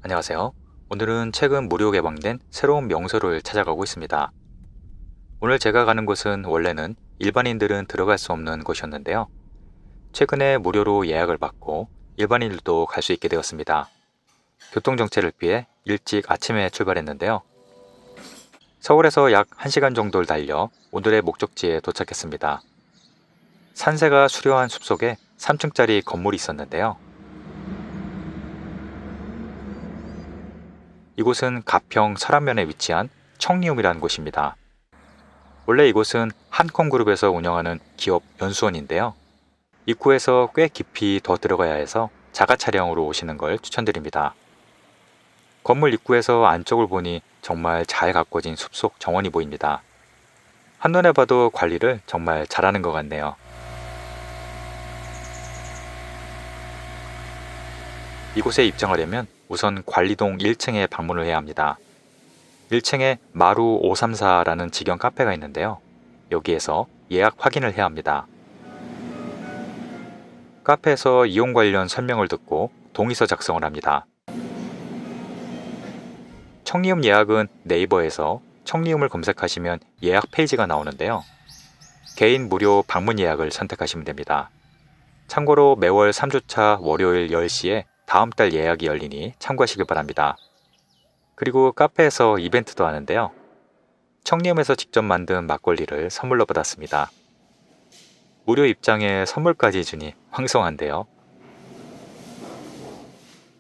안녕하세요. 오늘은 최근 무료 개방된 새로운 명소를 찾아가고 있습니다. 오늘 제가 가는 곳은 원래는 일반인들은 들어갈 수 없는 곳이었는데요. 최근에 무료로 예약을 받고 일반인들도 갈 수 있게 되었습니다. 교통정체를 피해 일찍 아침에 출발했는데요. 서울에서 약 1시간 정도를 달려 오늘의 목적지에 도착했습니다. 산세가 수려한 숲속에 3층짜리 건물이 있었는데요. 이곳은 가평 설안면에 위치한 청리움이라는 곳입니다. 원래 이곳은 한컴그룹에서 운영하는 기업 연수원인데요. 입구에서 꽤 깊이 더 들어가야 해서 자가 차량으로 오시는 걸 추천드립니다. 건물 입구에서 안쪽을 보니 정말 잘 가꿔진 숲속 정원이 보입니다. 한눈에 봐도 관리를 정말 잘하는 것 같네요. 이곳에 입장하려면 우선 관리동 1층에 방문을 해야 합니다. 1층에 마루 534라는 직영 카페가 있는데요. 여기에서 예약 확인을 해야 합니다. 카페에서 이용 관련 설명을 듣고 동의서 작성을 합니다. 청리움 예약은 네이버에서 청리움을 검색하시면 예약 페이지가 나오는데요. 개인 무료 방문 예약을 선택하시면 됩니다. 참고로 매월 3주차 월요일 10시에 다음 달 예약이 열리니 참고하시길 바랍니다. 그리고 카페에서 이벤트도 하는데요. 청리움에서 직접 만든 막걸리를 선물로 받았습니다. 무료 입장에 선물까지 주니 황송한데요.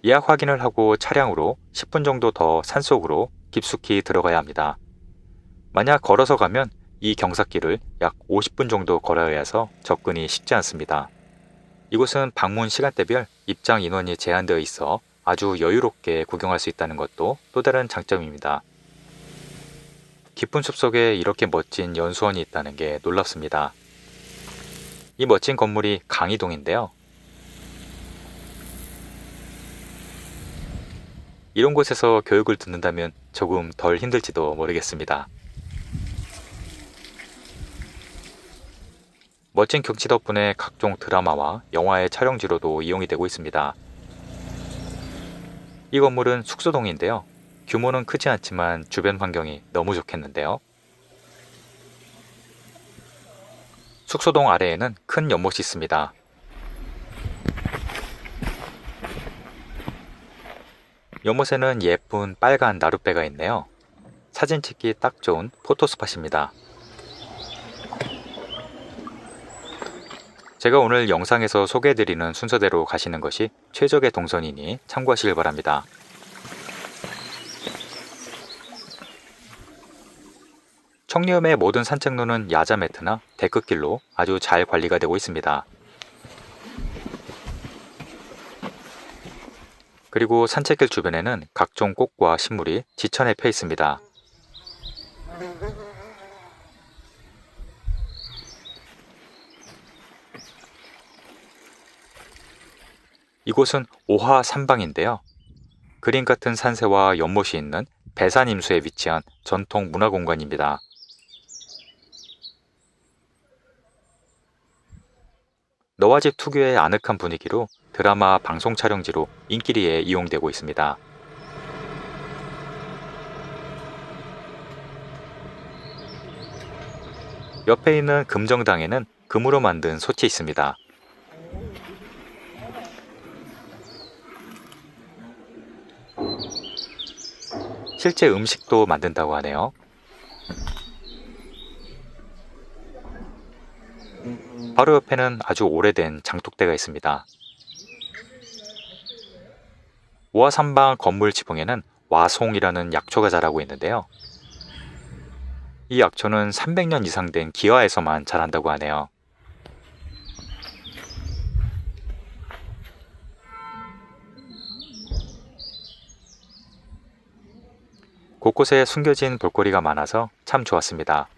예약 확인을 하고 차량으로 10분 정도 더 산속으로 깊숙이 들어가야 합니다. 만약 걸어서 가면 이 경사길을 약 50분 정도 걸어야 해서 접근이 쉽지 않습니다. 이곳은 방문 시간대별 입장 인원이 제한되어 있어 아주 여유롭게 구경할 수 있다는 것도 또 다른 장점입니다. 깊은 숲속에 이렇게 멋진 연수원이 있다는 게 놀랍습니다. 이 멋진 건물이 강의동인데요. 이런 곳에서 교육을 듣는다면 조금 덜 힘들지도 모르겠습니다. 멋진 경치 덕분에 각종 드라마와 영화의 촬영지로도 이용이 되고 있습니다. 이 건물은 숙소동인데요. 규모는 크지 않지만 주변 환경이 너무 좋겠는데요. 숙소동 아래에는 큰 연못이 있습니다. 연못에는 예쁜 빨간 나룻배가 있네요. 사진 찍기 딱 좋은 포토스팟입니다. 제가 오늘 영상에서 소개해드리는 순서대로 가시는 것이 최적의 동선이니 참고하시길 바랍니다. 청리움의 모든 산책로는 야자 매트나 데크길로 아주 잘 관리가 되고 있습니다. 그리고 산책길 주변에는 각종 꽃과 식물이 지천에 펴 있습니다. 이곳은 오하 삼방인데요. 그림 같은 산세와 연못이 있는 배산임수에 위치한 전통 문화공간입니다. 너와 집 특유의 아늑한 분위기로 드라마 방송 촬영지로 인기리에 이용되고 있습니다. 옆에 있는 금정당에는 금으로 만든 솥이 있습니다. 실제 음식도 만든다고 하네요. 바로 옆에는 아주 오래된 장독대가 있습니다. 오화삼방 건물 지붕에는 와송이라는 약초가 자라고 있는데요. 이 약초는 300년 이상 된 기와에서만 자란다고 하네요. 곳곳에 숨겨진 볼거리가 많아서 참 좋았습니다.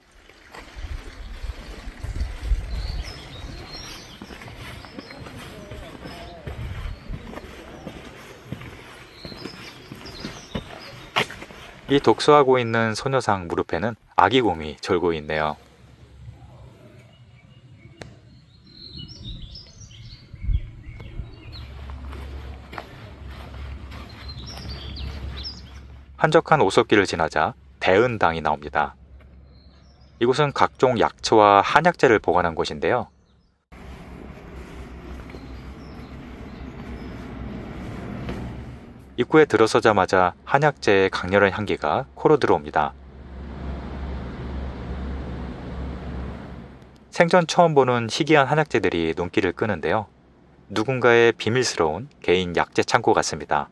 이 독서하고 있는 소녀상 무릎에는 아기 곰이 졸고 있네요. 한적한 오솔길을 지나자 대은당이 나옵니다. 이곳은 각종 약초와 한약재를 보관한 곳인데요. 입구에 들어서자마자 한약재의 강렬한 향기가 코로 들어옵니다. 생전 처음 보는 희귀한 한약재들이 눈길을 끄는데요. 누군가의 비밀스러운 개인 약재 창고 같습니다.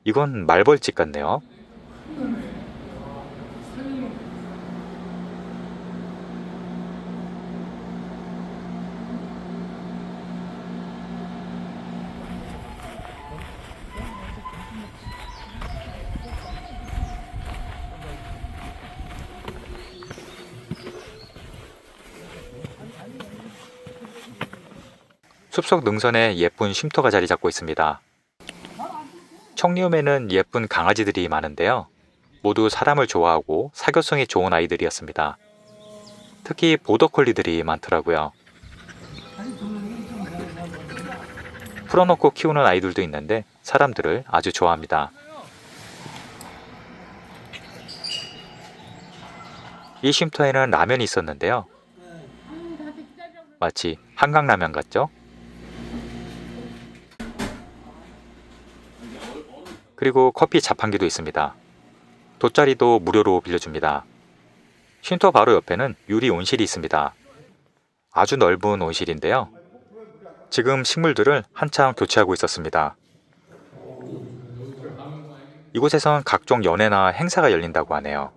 이건 말벌집 같네요. 숲속 능선에 예쁜 쉼터가 자리 잡고 있습니다. 청리움에는 예쁜 강아지들이 많은데요. 모두 사람을 좋아하고 사교성이 좋은 아이들이었습니다. 특히 보더콜리들이 많더라고요. 풀어놓고 키우는 아이들도 있는데 사람들을 아주 좋아합니다. 이 쉼터에는 라면이 있었는데요. 마치 한강라면 같죠? 그리고 커피 자판기도 있습니다. 돗자리도 무료로 빌려줍니다. 쉼터 바로 옆에는 유리 온실이 있습니다. 아주 넓은 온실인데요. 지금 식물들을 한참 교체하고 있었습니다. 이곳에선 각종 연회나 행사가 열린다고 하네요.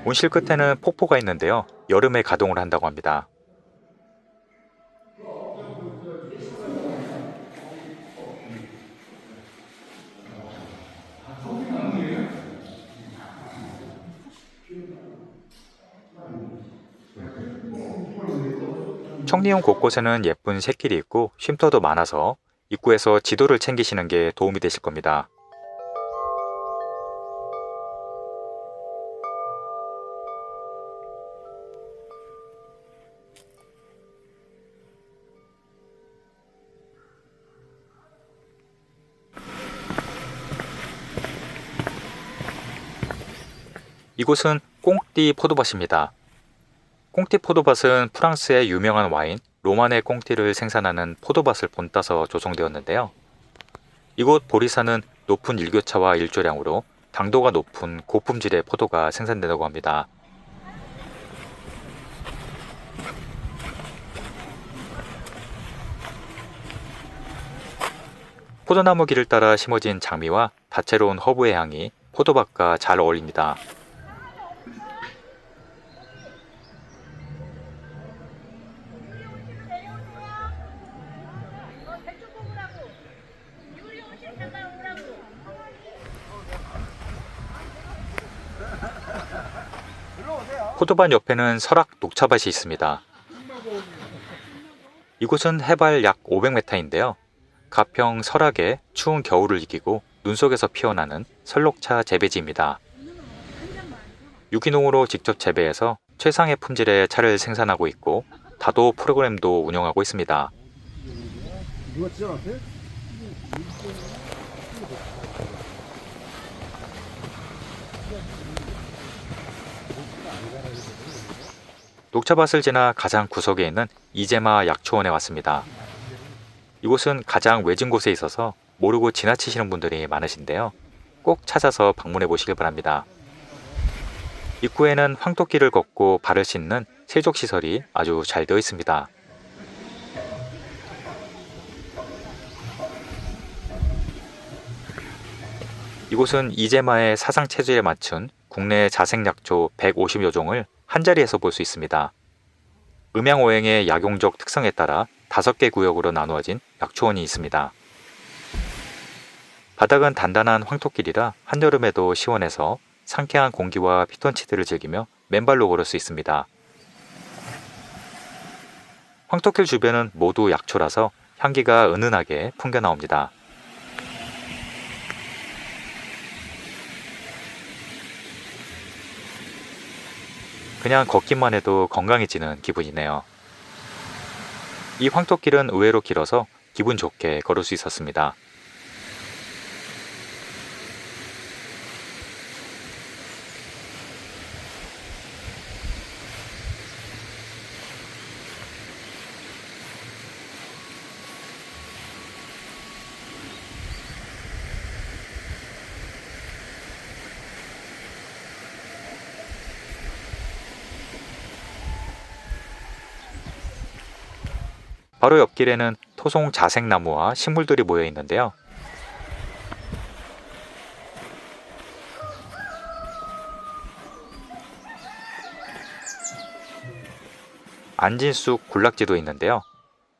온실 끝에는 폭포가 있는데요. 여름에 가동을 한다고 합니다. 청리움 곳곳에는 예쁜 샛길이 있고 쉼터도 많아서 입구에서 지도를 챙기시는 게 도움이 되실 겁니다. 이곳은 꽁띠 포도밭입니다. 꽁띠 포도밭은 프랑스의 유명한 와인 로마네 꽁띠를 생산하는 포도밭을 본따서 조성되었는데요. 이곳 보리산은 높은 일교차와 일조량으로 당도가 높은 고품질의 포도가 생산된다고 합니다. 포도나무 길을 따라 심어진 장미와 다채로운 허브의 향이 포도밭과 잘 어울립니다. 포도밭 옆에는 설악 녹차밭이 있습니다. 이곳은 해발 약 500m인데요. 가평 설악의 추운 겨울을 이기고 눈 속에서 피어나는 설녹차 재배지입니다. 유기농으로 직접 재배해서 최상의 품질의 차를 생산하고 있고 다도 프로그램도 운영하고 있습니다. 녹차밭을 지나 가장 구석에 있는 이재마 약초원에 왔습니다. 이곳은 가장 외진 곳에 있어서 모르고 지나치시는 분들이 많으신데요. 꼭 찾아서 방문해 보시길 바랍니다. 입구에는 황토길을 걷고 발을 씻는 세족시설이 아주 잘 되어 있습니다. 이곳은 이재마의 사상 체질에 맞춘 국내 자생약초 150여 종을 한자리에서 볼 수 있습니다. 음양오행의 약용적 특성에 따라 5개 구역으로 나누어진 약초원이 있습니다. 바닥은 단단한 황토길이라 한여름에도 시원해서 상쾌한 공기와 피톤치드를 즐기며 맨발로 걸을 수 있습니다. 황토길 주변은 모두 약초라서 향기가 은은하게 풍겨 나옵니다. 그냥 걷기만 해도 건강해지는 기분이네요. 이 황토길은 의외로 길어서 기분 좋게 걸을 수 있었습니다. 바로 옆길에는 토송 자색나무와 식물들이 모여 있는데요. 안진쑥 군락지도 있는데요.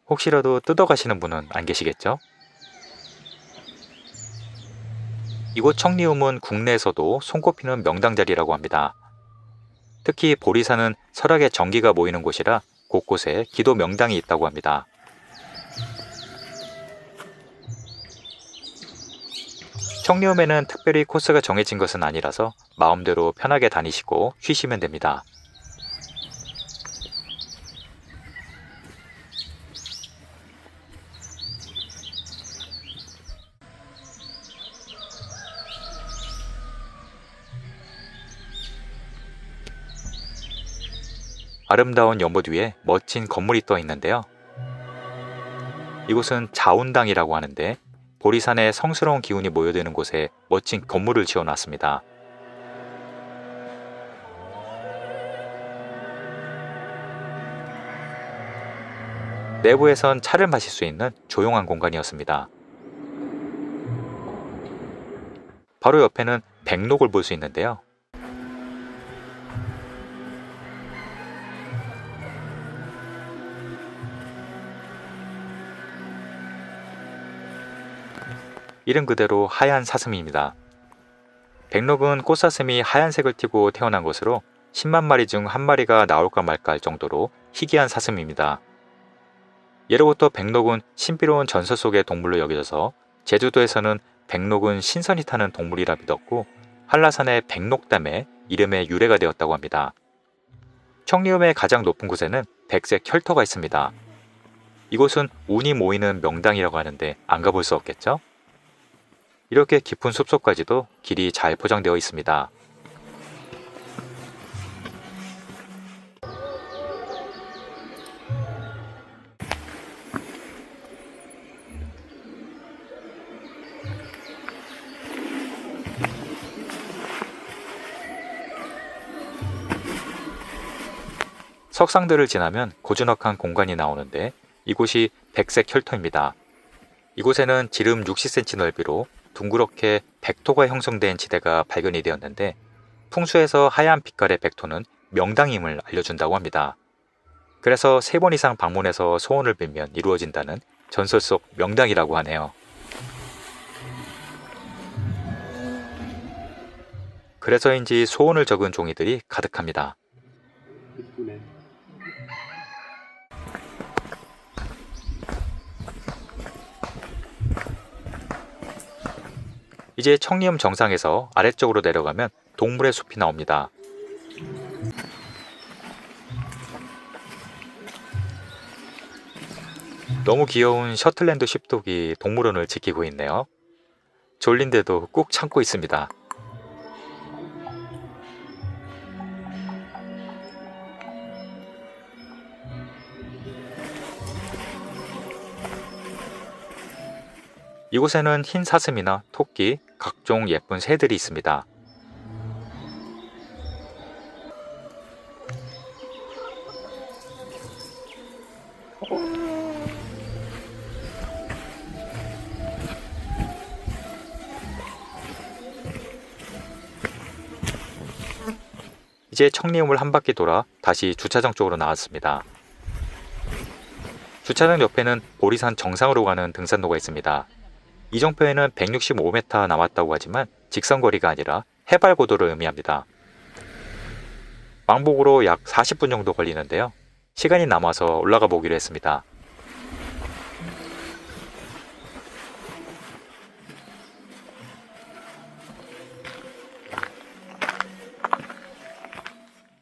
혹시라도 뜯어가시는 분은 안 계시겠죠? 이곳 청리움은 국내에서도 손꼽히는 명당자리라고 합니다. 특히 보리산은 설악의 정기가 모이는 곳이라 곳곳에 기도 명당이 있다고 합니다. 청리움에는 특별히 코스가 정해진 것은 아니라서 마음대로 편하게 다니시고 쉬시면 됩니다. 아름다운 연못 위에 멋진 건물이 떠 있는데요. 이곳은 자운당이라고 하는데 보리산의 성스러운 기운이 모여드는 곳에 멋진 건물을 지어놨습니다. 내부에선 차를 마실 수 있는 조용한 공간이었습니다. 바로 옆에는 백록을 볼 수 있는데요. 이름 그대로 하얀 사슴입니다. 백록은 꽃사슴이 하얀색을 띠고 태어난 것으로 10만 마리 중 한 마리가 나올까 말까 할 정도로 희귀한 사슴입니다. 예로부터 백록은 신비로운 전설 속의 동물로 여겨져서 제주도에서는 백록은 신선이 타는 동물이라 믿었고 한라산의 백록담에 이름의 유래가 되었다고 합니다. 청리움의 가장 높은 곳에는 백색 혈터가 있습니다. 이곳은 운이 모이는 명당이라고 하는데 안 가볼 수 없겠죠? 이렇게 깊은 숲속까지도 길이 잘 포장되어 있습니다. 석상들을 지나면 고즈넉한 공간이 나오는데 이곳이 백색 혈터입니다. 이곳에는 지름 60cm 넓이로 둥그렇게 백토가 형성된 지대가 발견이 되었는데 풍수에서 하얀 빛깔의 백토는 명당임을 알려준다고 합니다. 그래서 3번 이상 방문해서 소원을 빌면 이루어진다는 전설 속 명당이라고 하네요. 그래서인지 소원을 적은 종이들이 가득합니다. 이제 청리움 정상에서 아래쪽으로 내려가면 동물의 숲이 나옵니다. 너무 귀여운 셔틀랜드 쉽독이 동물원을 지키고 있네요. 졸린데도 꾹 참고 있습니다. 이곳에는 흰 사슴이나 토끼, 각종 예쁜 새들이 있습니다. 이제 청리움을 한 바퀴 돌아 다시 주차장 쪽으로 나왔습니다. 주차장 옆에는 보리산 정상으로 가는 등산로가 있습니다. 이정표에는 165m 남았다고 하지만 직선거리가 아니라 해발 고도를 의미합니다. 왕복으로 약 40분 정도 걸리는데요. 시간이 남아서 올라가 보기로 했습니다.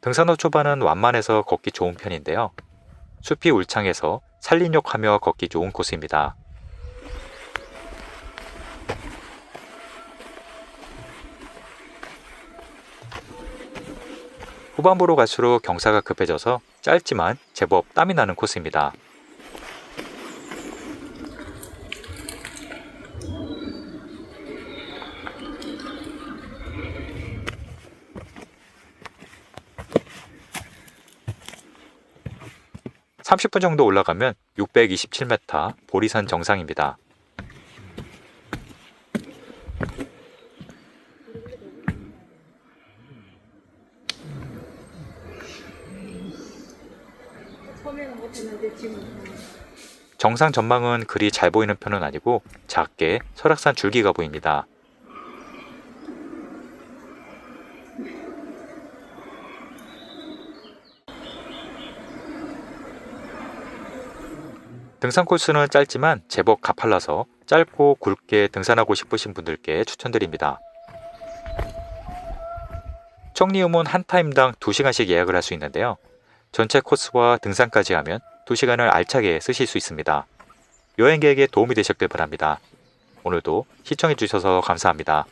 등산로 초반은 완만해서 걷기 좋은 편인데요. 숲이 울창해서 산린욕하며 걷기 좋은 코스입니다. 후반부로 갈수록 경사가 급해져서 짧지만 제법 땀이 나는 코스입니다. (30분) 정도 올라가면 627m 보리산 정상입니다. 정상 전망은 그리 잘 보이는 편은 아니고 작게 설악산 줄기가 보입니다. 등산 코스는 짧지만 제법 가팔라서 짧고 굵게 등산하고 싶으신 분들께 추천드립니다. 청리음은 한 타임당 2시간씩 예약을 할 수 있는데요. 전체 코스와 등산까지 하면 2시간을 알차게 쓰실 수 있습니다. 여행 계획에 도움이 되셨길 바랍니다. 오늘도 시청해주셔서 감사합니다.